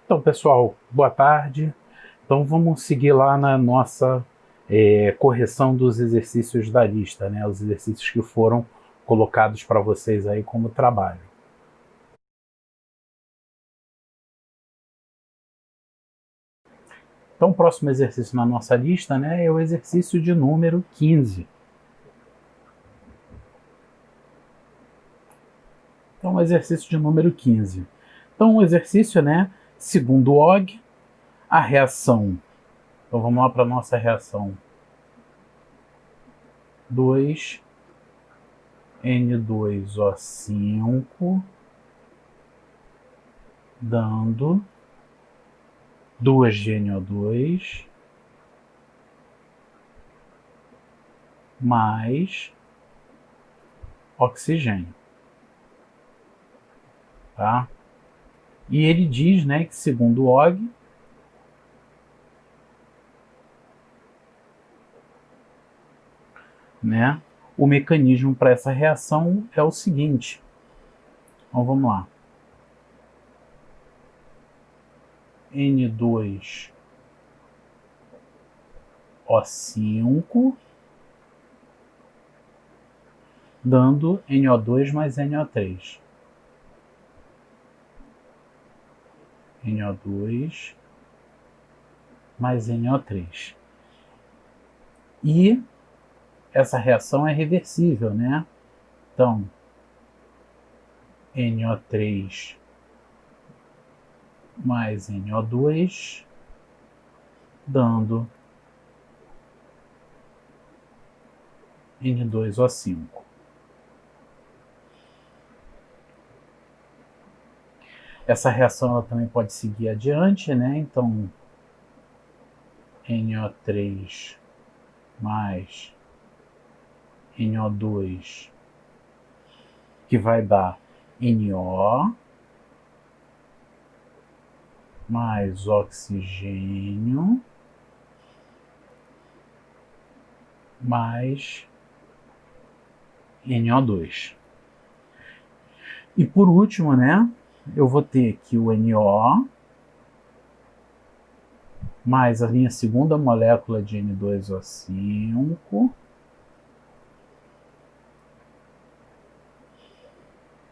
Então, pessoal, boa tarde. Então, vamos seguir lá na nossa correção dos exercícios da lista, né? Os exercícios que foram colocados para vocês aí como trabalho. Então, o próximo exercício na nossa lista, né, é o exercício de número 15. Então, o exercício de número 15. Então, o exercício, né, segundo o Og, a reação. Então, vamos lá para a nossa reação. 2N2O5 dando 2GNO2 mais oxigênio. Tá? E ele diz, né, que segundo o Og, né, o mecanismo para essa reação é o seguinte. Então vamos lá. N2O5 dando NO2 mais NO3. NO2 mais NO3. E essa reação é reversível, né? Então, NO3 mais NO2 dando N2O5. Essa reação ela também pode seguir adiante, né? Então, NO3 mais NO2, que vai dar NO mais oxigênio mais NO2. E por último, né, eu vou ter aqui o NO mais a minha segunda molécula de N2O5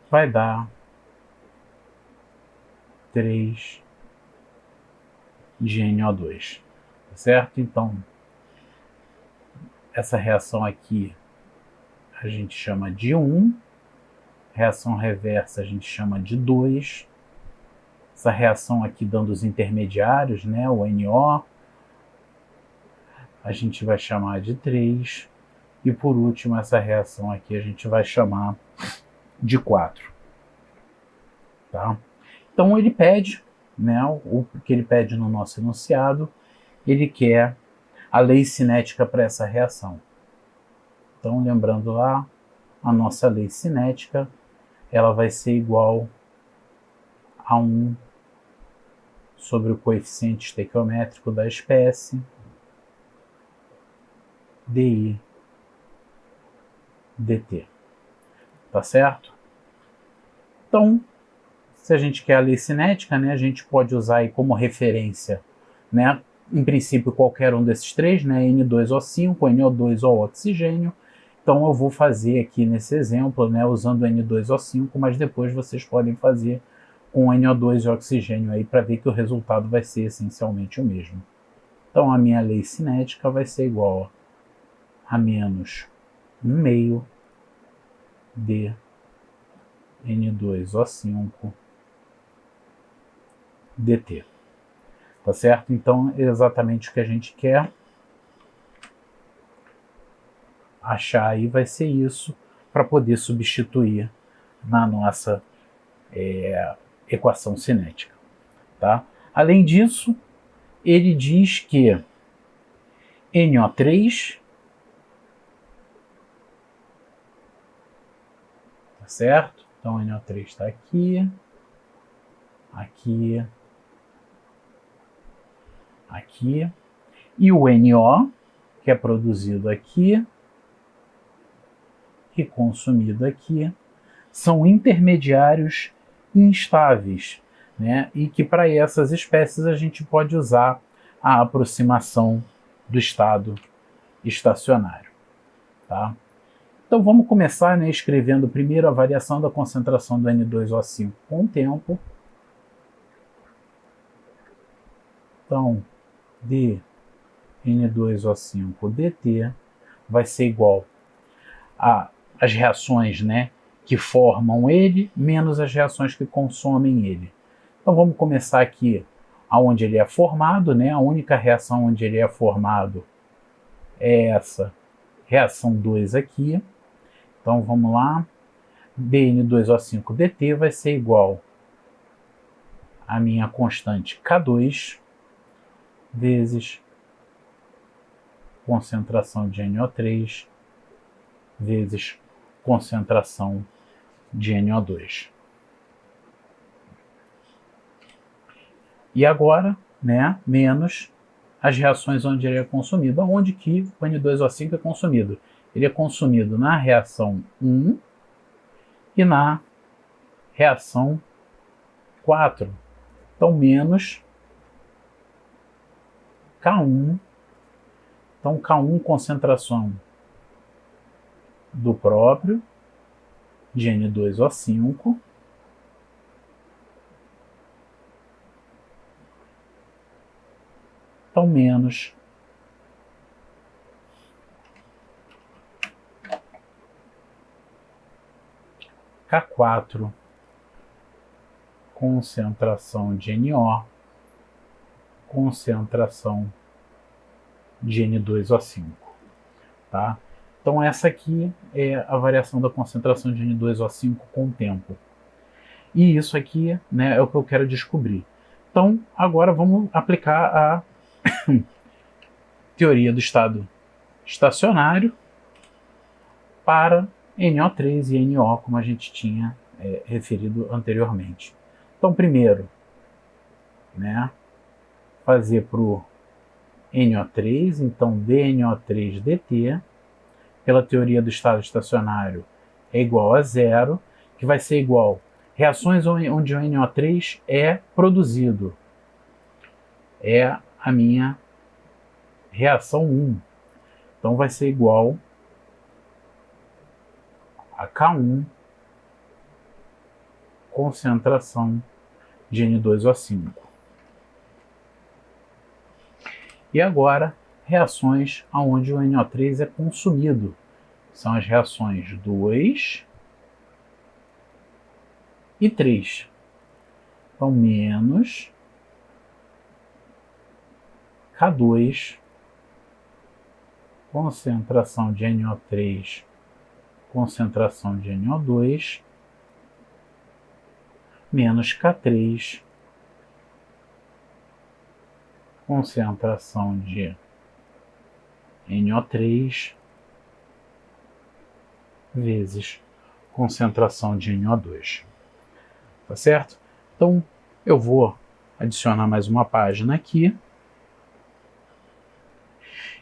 vai dar 3 de NO2, tá certo? Então, essa reação aqui a gente chama de 1, reação reversa a gente chama de 2, essa reação aqui dando os intermediários, né, o NO, a gente vai chamar de 3, e por último essa reação aqui a gente vai chamar de 4. Tá? Então ele pede, né, o que ele pede no nosso enunciado, ele quer a lei cinética para essa reação. Então, lembrando lá, a nossa lei cinética, ela vai ser igual a 1 sobre o coeficiente estequiométrico da espécie, dI dt. Tá certo? Então, se a gente quer a lei cinética, né, a gente pode usar aí como referência, né, em princípio qualquer um desses três, né, N2O5, NO2 ou oxigênio. Então eu vou fazer aqui nesse exemplo, né, usando N2O5, mas depois vocês podem fazer com NO2 e oxigênio aí para ver que o resultado vai ser essencialmente o mesmo. Então a minha lei cinética vai ser igual a menos 1/2 de N2O5 dt. Tá certo? Então é exatamente o que a gente quer achar aí vai ser isso para poder substituir na nossa equação cinética. Tá? Além disso, ele diz que NO3, tá certo? Então NO3 está aqui, aqui, aqui, e o NO, que é produzido aqui e consumido aqui, são intermediários instáveis, né? E que para essas espécies a gente pode usar a aproximação do estado estacionário, tá? Então vamos começar, né, escrevendo primeiro a variação da concentração do N2O5 com o tempo. Então, d N2O5 dt vai ser igual às reações, né, que formam ele menos as reações que consomem ele. Então vamos começar aqui aonde ele é formado, né? A única reação onde ele é formado é essa reação 2 aqui. Então vamos lá, dN2O5 dt vai ser igual a minha constante K2 vezes concentração de NO3 vezes concentração de NO2. E agora, né, menos as reações onde ele é consumido. Onde que o N2O5 é consumido? Ele é consumido na reação 1 e na reação 4. Então, menos K1. Então, K1 concentração do próprio de N2O5 então menos K4 concentração de NO concentração de N2O5, tá? Então essa aqui é a variação da concentração de N2O5 com o tempo. E isso aqui, né, é o que eu quero descobrir. Então agora vamos aplicar a teoria do estado estacionário para NO3 e NO, como a gente tinha referido anteriormente. Então primeiro, né, fazer para o NO3, então dNO3 dt, pela teoria do estado estacionário, é igual a zero, que vai ser igual reações onde o NO3 é produzido. É a minha reação 1. Então vai ser igual a K1 concentração de N2O5. E agora, reações onde o NO3 é consumido. São as reações 2 e 3. Então, menos K2, concentração de NO3, concentração de NO2, menos K3, concentração de NO3 vezes concentração de NO2. Tá certo? Então, eu vou adicionar mais uma página aqui.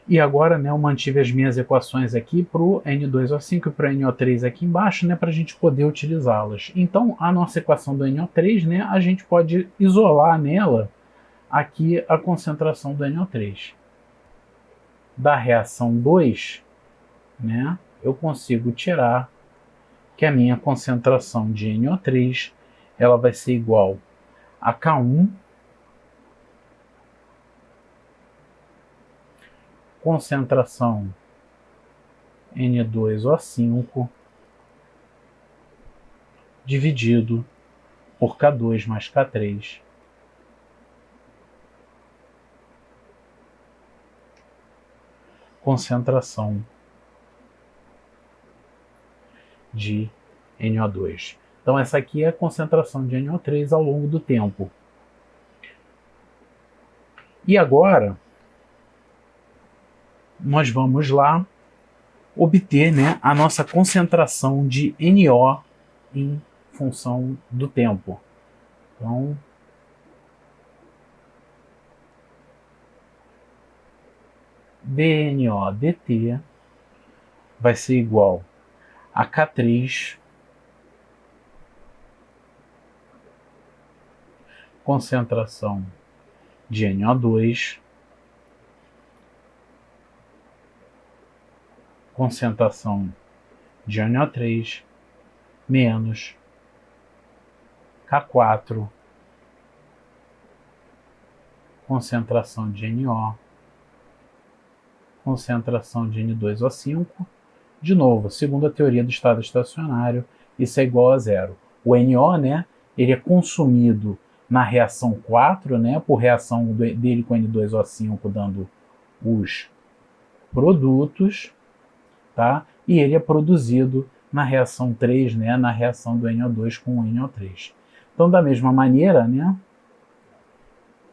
E agora, né, eu mantive as minhas equações aqui para o N2O5 e para o NO3 aqui embaixo, né, para a gente poder utilizá-las. Então, a nossa equação do NO3, né, a gente pode isolar nela aqui a concentração do NO3. Da reação 2, né, eu consigo tirar que a minha concentração de NO3 ela vai ser igual a K1 concentração N2O5 dividido por K2 mais K3 concentração de NO2. Então essa aqui é a concentração de NO3 ao longo do tempo. E agora nós vamos lá obter, né, a nossa concentração de NO em função do tempo. Então, dNO dt vai ser igual a K3 concentração de NO2, concentração de NO3 menos K4, concentração de NO, concentração de N2O5. De novo, segundo a teoria do estado estacionário, isso é igual a zero. O NO, né, ele é consumido na reação 4, né, por reação dele com N2O5 dando os produtos, tá? E ele é produzido na reação 3, né, na reação do NO2 com o NO3. Então, da mesma maneira, né,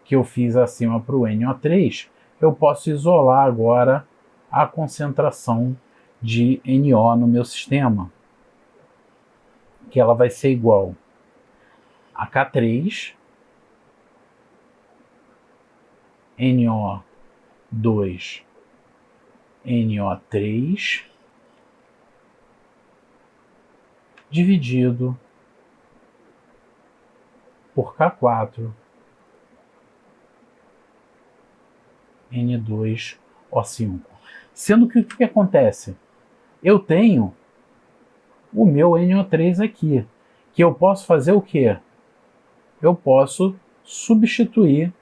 que eu fiz acima para o NO3, eu posso isolar agora a concentração de NO no meu sistema, que ela vai ser igual a K3, NO2, NO3, dividido por K4, N2O5. Sendo que o que acontece? Eu tenho o meu NO3 aqui, que eu posso fazer o quê? Eu posso substituir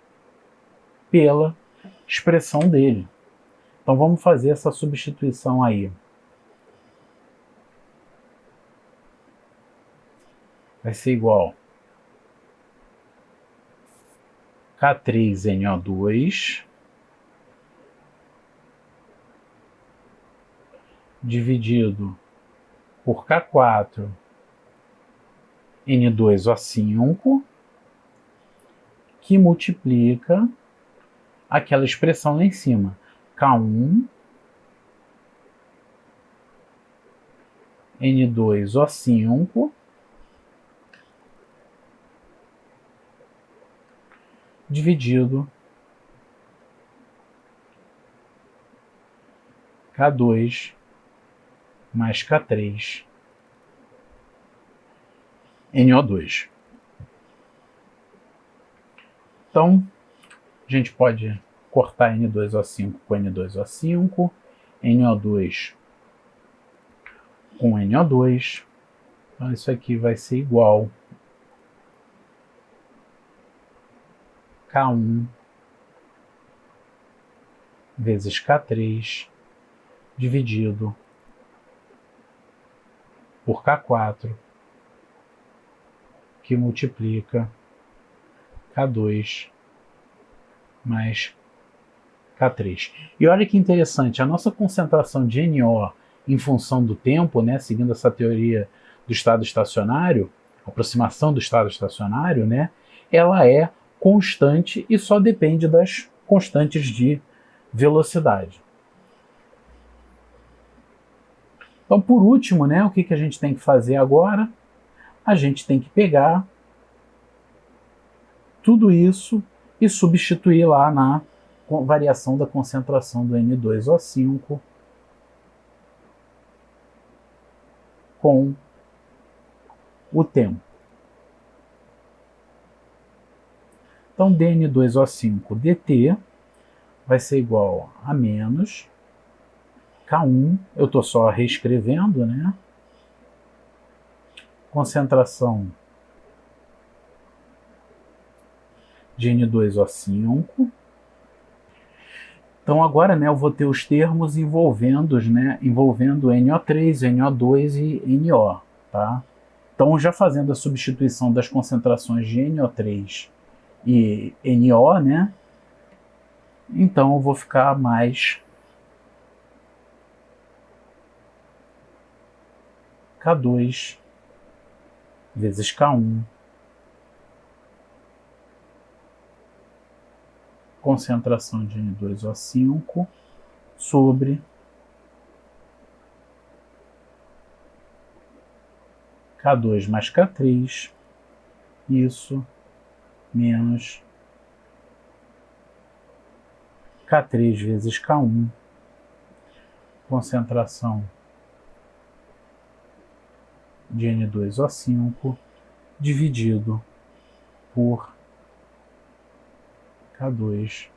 pela expressão dele. Então vamos fazer essa substituição aí. Vai ser igual K3NO2 dividido por K4 N2O5, que multiplica aquela expressão lá em cima, K1 N2O5 dividido K2 mais K3 NO2. Então, a gente pode cortar N2O5 com N2O5, NO2 com NO2. Então, isso aqui vai ser igual K1 vezes K3 dividido por K4, que multiplica K2 mais K3. E olha que interessante, a nossa concentração de NO em função do tempo, né, seguindo essa teoria do estado estacionário, aproximação do estado estacionário, né, ela é constante e só depende das constantes de velocidade. Então, por último, né, o que a gente tem que fazer agora? A gente tem que pegar tudo isso e substituir lá na variação da concentração do N2O5 com o tempo. Então, dN2O5 dt vai ser igual a menos K1, eu estou só reescrevendo, né? Concentração de N2O5. Então agora, né, eu vou ter os termos envolvendo, né, envolvendo NO3, NO2 e NO, tá? Então, já fazendo a substituição das concentrações de NO3 e NO, né? Então eu vou ficar mais K2 vezes K1 concentração de N2O5 sobre K2 mais K3, isso, menos K3 vezes K1, concentração de N2O5, dividido por K2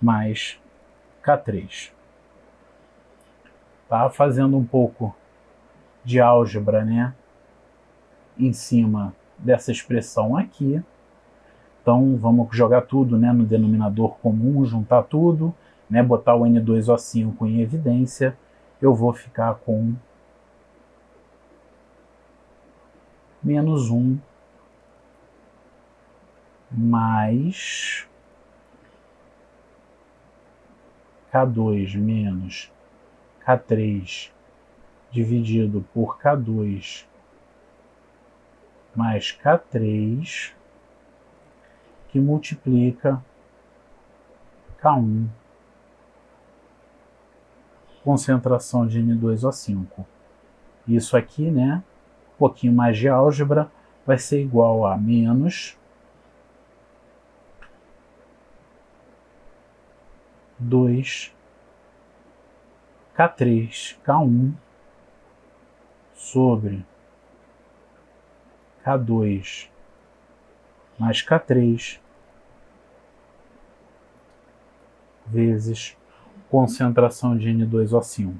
mais K3. Tá fazendo um pouco de álgebra, né, em cima dessa expressão aqui. Então vamos jogar tudo, né, no denominador comum, juntar tudo, né, botar o N2O5 em evidência. Eu vou ficar com menos 1 mais K2 menos K3 dividido por K2 mais K3, que multiplica K1, concentração de N2O5. Isso aqui, né, um pouquinho mais de álgebra, vai ser igual a menos 2 K3, K1 sobre K2 mais K3 vezes concentração de N2O5.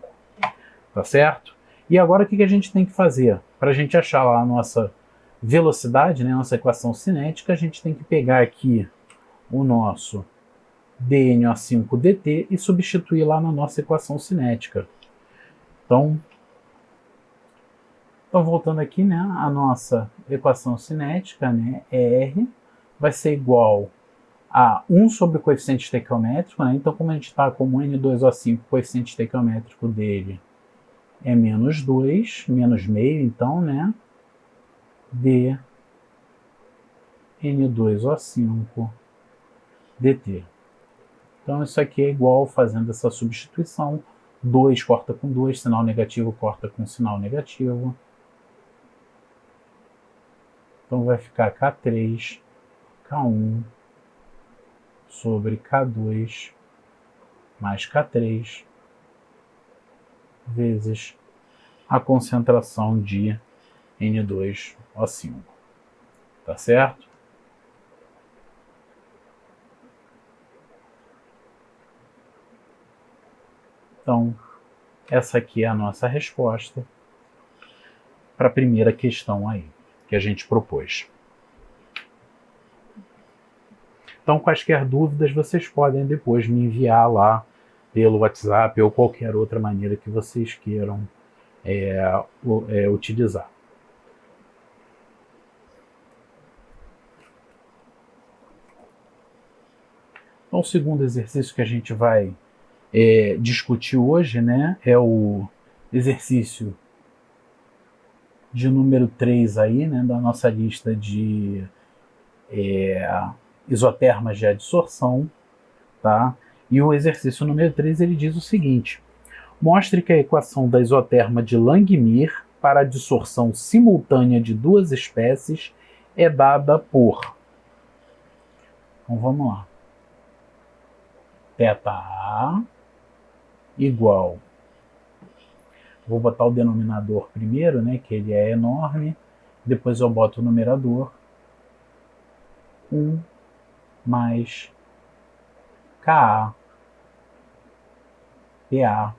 Tá certo? E agora o que a gente tem que fazer? Para a gente achar lá a nossa velocidade, né, nossa equação cinética, a gente tem que pegar aqui o nosso dNO5dt e substituir lá na nossa equação cinética. Então voltando aqui, né, a nossa equação cinética, né, R vai ser igual a 1 sobre o coeficiente estequiométrico, né? Então, como a gente está como N2O5, o coeficiente estequiométrico dele é menos 2, menos meio, então, né, d N2O5 dt. Então, isso aqui é igual, fazendo essa substituição, 2 corta com 2, sinal negativo corta com sinal negativo. Então, vai ficar K3, K1 sobre K2 mais K3 vezes a concentração de N2O5. Tá certo? Então, essa aqui é a nossa resposta para a primeira questão aí que a gente propôs. Então, quaisquer dúvidas, vocês podem depois me enviar lá pelo WhatsApp ou qualquer outra maneira que vocês queiram utilizar. Então, o segundo exercício que a gente vai discutir hoje, né, é o exercício de número 3 aí, né, da nossa lista de isotermas de adsorção, tá? E o exercício número 3, ele diz o seguinte: mostre que a equação da isoterma de Langmuir para a adsorção simultânea de duas espécies é dada por... Então vamos lá. ΘA igual... Vou botar o denominador primeiro, né, que ele é enorme. Depois eu boto o numerador. 1 mais Ka PA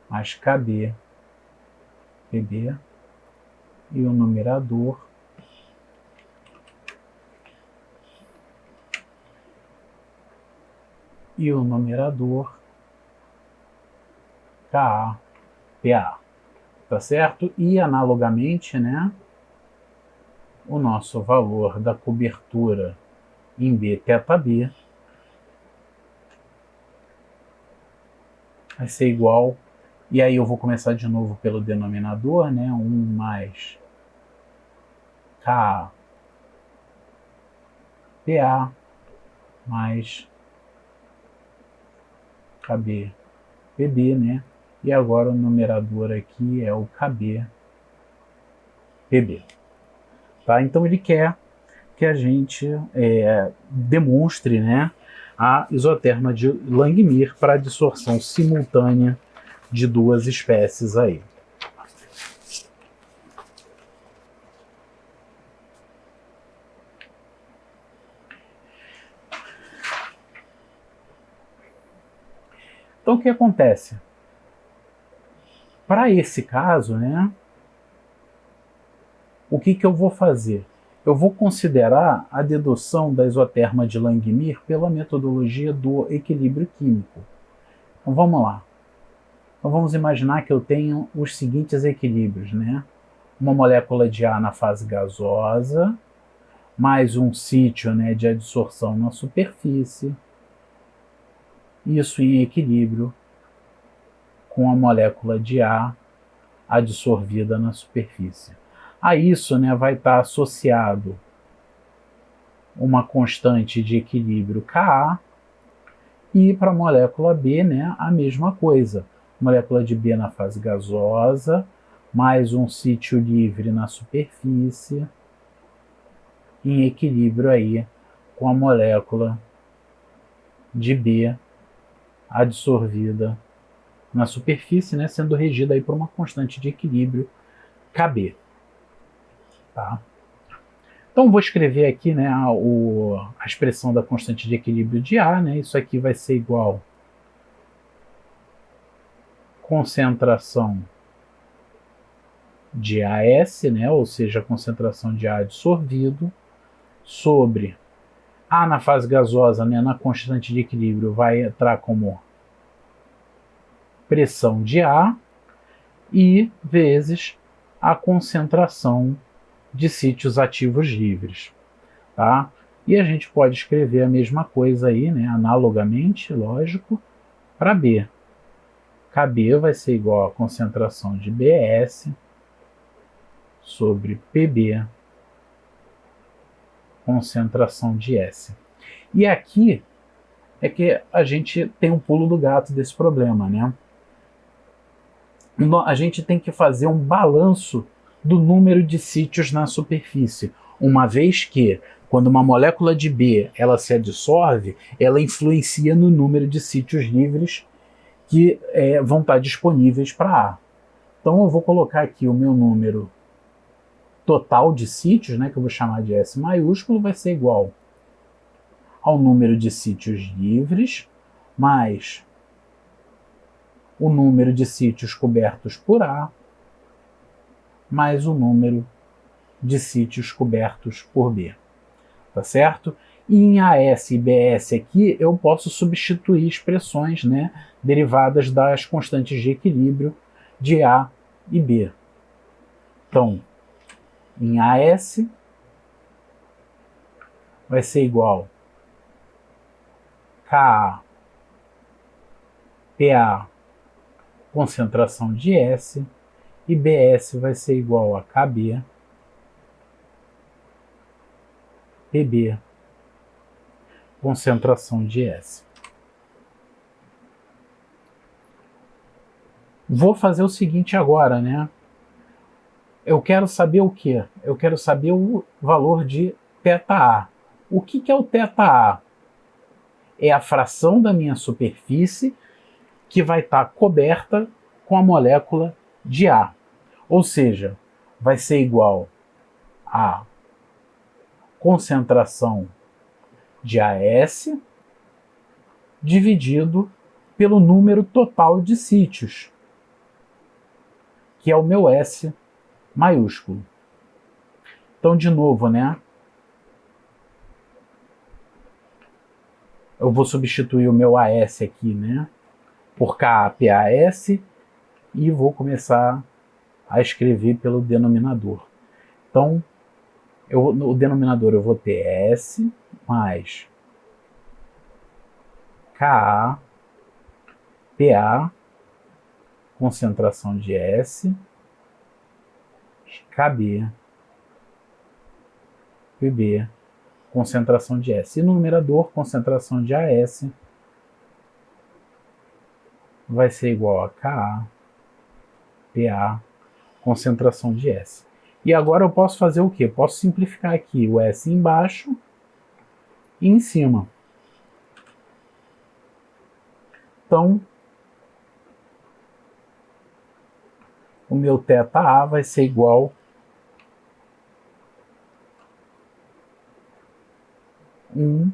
mais KB PB e o numerador KA PA, tá certo? E analogamente, né, o nosso valor da cobertura em B θ B vai ser igual, e aí eu vou começar de novo pelo denominador, né, 1 mais K PA mais KB PB, né, e agora o numerador aqui é o KB PB. Tá? Então ele quer que a gente demonstre, né, a isoterma de Langmuir para a adsorção simultânea de duas espécies aí. Então, o que acontece? Para esse caso, né, o que eu vou fazer? Eu vou considerar a dedução da isoterma de Langmuir pela metodologia do equilíbrio químico. Então, vamos lá. Então, vamos imaginar que eu tenho os seguintes equilíbrios, né? Uma molécula de ar na fase gasosa, mais um sítio, né, de adsorção na superfície, isso em equilíbrio com a molécula de ar adsorvida na superfície. A isso, né, vai estar associado uma constante de equilíbrio Ka, e para a molécula B, né, a mesma coisa. Molécula de B na fase gasosa, mais um sítio livre na superfície, em equilíbrio aí com a molécula de B adsorvida na superfície, né, sendo regida aí por uma constante de equilíbrio Kb. Tá? Então vou escrever aqui, né, a expressão da constante de equilíbrio de A, né, isso aqui vai ser igual concentração de AS, né, ou seja, a concentração de A adsorvido, sobre A na fase gasosa, né, na constante de equilíbrio, vai entrar como pressão de A, e vezes a concentração de sítios ativos livres. Tá? E a gente pode escrever a mesma coisa aí, né, analogamente, lógico, para B. Kb vai ser igual a concentração de Bs sobre Pb, concentração de S. E aqui é que a gente tem um pulo do gato desse problema, né? A gente tem que fazer um balanço do número de sítios na superfície, uma vez que, quando uma molécula de B ela se adsorve, ela influencia no número de sítios livres que vão estar disponíveis para A. Então eu vou colocar aqui o meu número total de sítios, né, que eu vou chamar de S maiúsculo, vai ser igual ao número de sítios livres, mais o número de sítios cobertos por A, mais o número de sítios cobertos por B. Tá certo? E em AS e BS aqui, eu posso substituir expressões, né, derivadas das constantes de equilíbrio de A e B. Então, em AS vai ser igual Ka PA concentração de S, e BS vai ser igual a Kb Pb concentração de S. Vou fazer o seguinte agora, né? Eu quero saber o quê? Eu quero saber o valor de θA. O que é o θA? É a fração da minha superfície que vai estar coberta com a molécula de A. Ou seja, vai ser igual a concentração de AS dividido pelo número total de sítios, que é o meu S maiúsculo. Então, de novo, né? Eu vou substituir o meu AS aqui, né, por KPAS, e vou começar a escrever pelo denominador. Então, no denominador eu vou ter S mais Ka PA, concentração de S, Kb Pb, concentração de S. E no numerador, concentração de AS vai ser igual a Ka PA, concentração de S. E agora eu posso fazer o quê? Posso simplificar aqui o S embaixo e em cima. Então, o meu θA vai ser igual a 1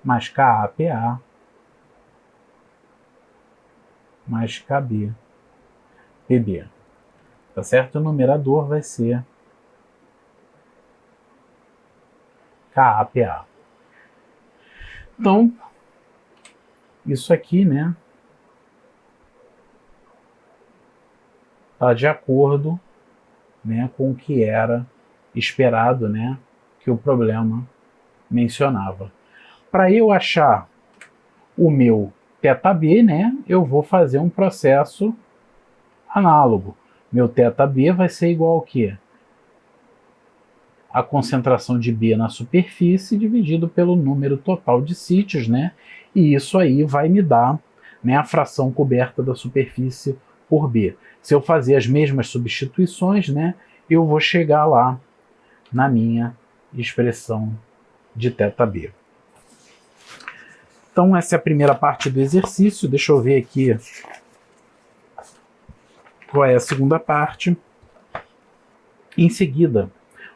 mais KAPA mais KB, PB. Tá certo? O numerador vai ser KAPA. Então, isso aqui, né, tá de acordo, né, com o que era esperado, né, que o problema mencionava. Para eu achar o meu θB, né, eu vou fazer um processo análogo. Meu θB vai ser igual ao quê? A concentração de B na superfície dividido pelo número total de sítios, né? E isso aí vai me dar, né, a fração coberta da superfície por B. Se eu fazer as mesmas substituições, né, eu vou chegar lá na minha expressão de θB. Então essa é a primeira parte do exercício. Deixa eu ver aqui qual é a segunda parte. Em seguida,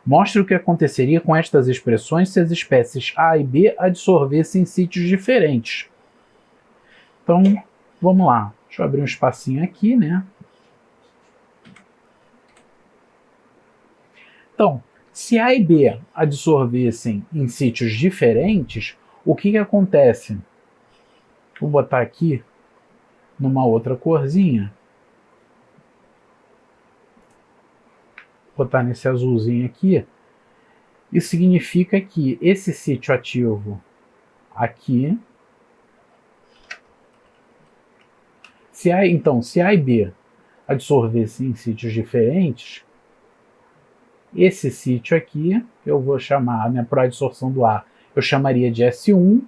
mostre o que aconteceria com estas expressões se as espécies A e B adsorvessem em sítios diferentes. Então, vamos lá. Deixa eu abrir um espacinho aqui, né? Então, se A e B adsorvessem em sítios diferentes, o que acontece? Vou botar aqui numa outra corzinha. Vou botar nesse azulzinho aqui. Isso significa que esse sítio ativo aqui, se A e B adsorvessem em sítios diferentes, esse sítio aqui eu vou chamar, né, para a adsorção do A, eu chamaria de S1.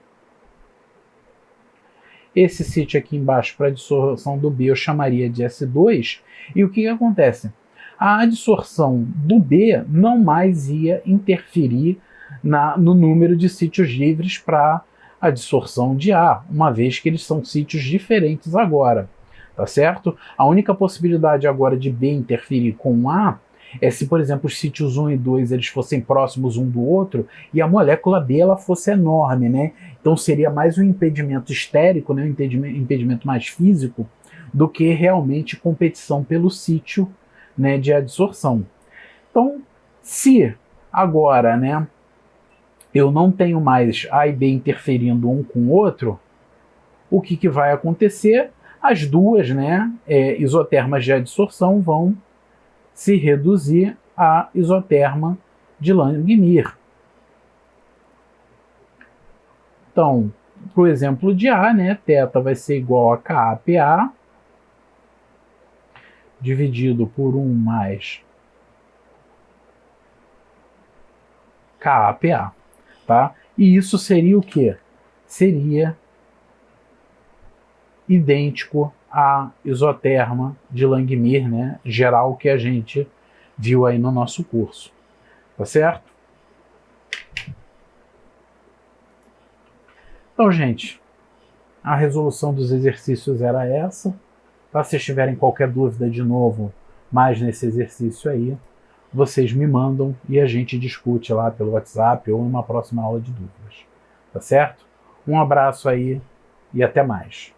Esse sítio aqui embaixo para a adsorção do B eu chamaria de S2. E o que acontece? A adsorção do B não mais ia interferir no número de sítios livres para a adsorção de A, uma vez que eles são sítios diferentes agora, tá certo? A única possibilidade agora de B interferir com A é se, por exemplo, os sítios 1 e 2 eles fossem próximos um do outro e a molécula B ela fosse enorme, né? Então seria mais um impedimento estérico, né? Um impedimento mais físico, do que realmente competição pelo sítio, né, de adsorção. Então, se agora, né, eu não tenho mais A e B interferindo um com o outro, o que vai acontecer? As duas, né, isotermas de adsorção vão se reduzir à isoterma de Langmuir. Então, para o exemplo de A, né, θ vai ser igual a KAPA dividido por 1 mais KAPA, tá? E isso seria o quê? Seria idêntico à isoterma de Langmuir, né, geral que a gente viu aí no nosso curso, tá certo? Então, gente, a resolução dos exercícios era essa. Tá? Se tiverem qualquer dúvida de novo, mais nesse exercício aí, vocês me mandam e a gente discute lá pelo WhatsApp ou numa próxima aula de dúvidas. Tá certo? Um abraço aí e até mais.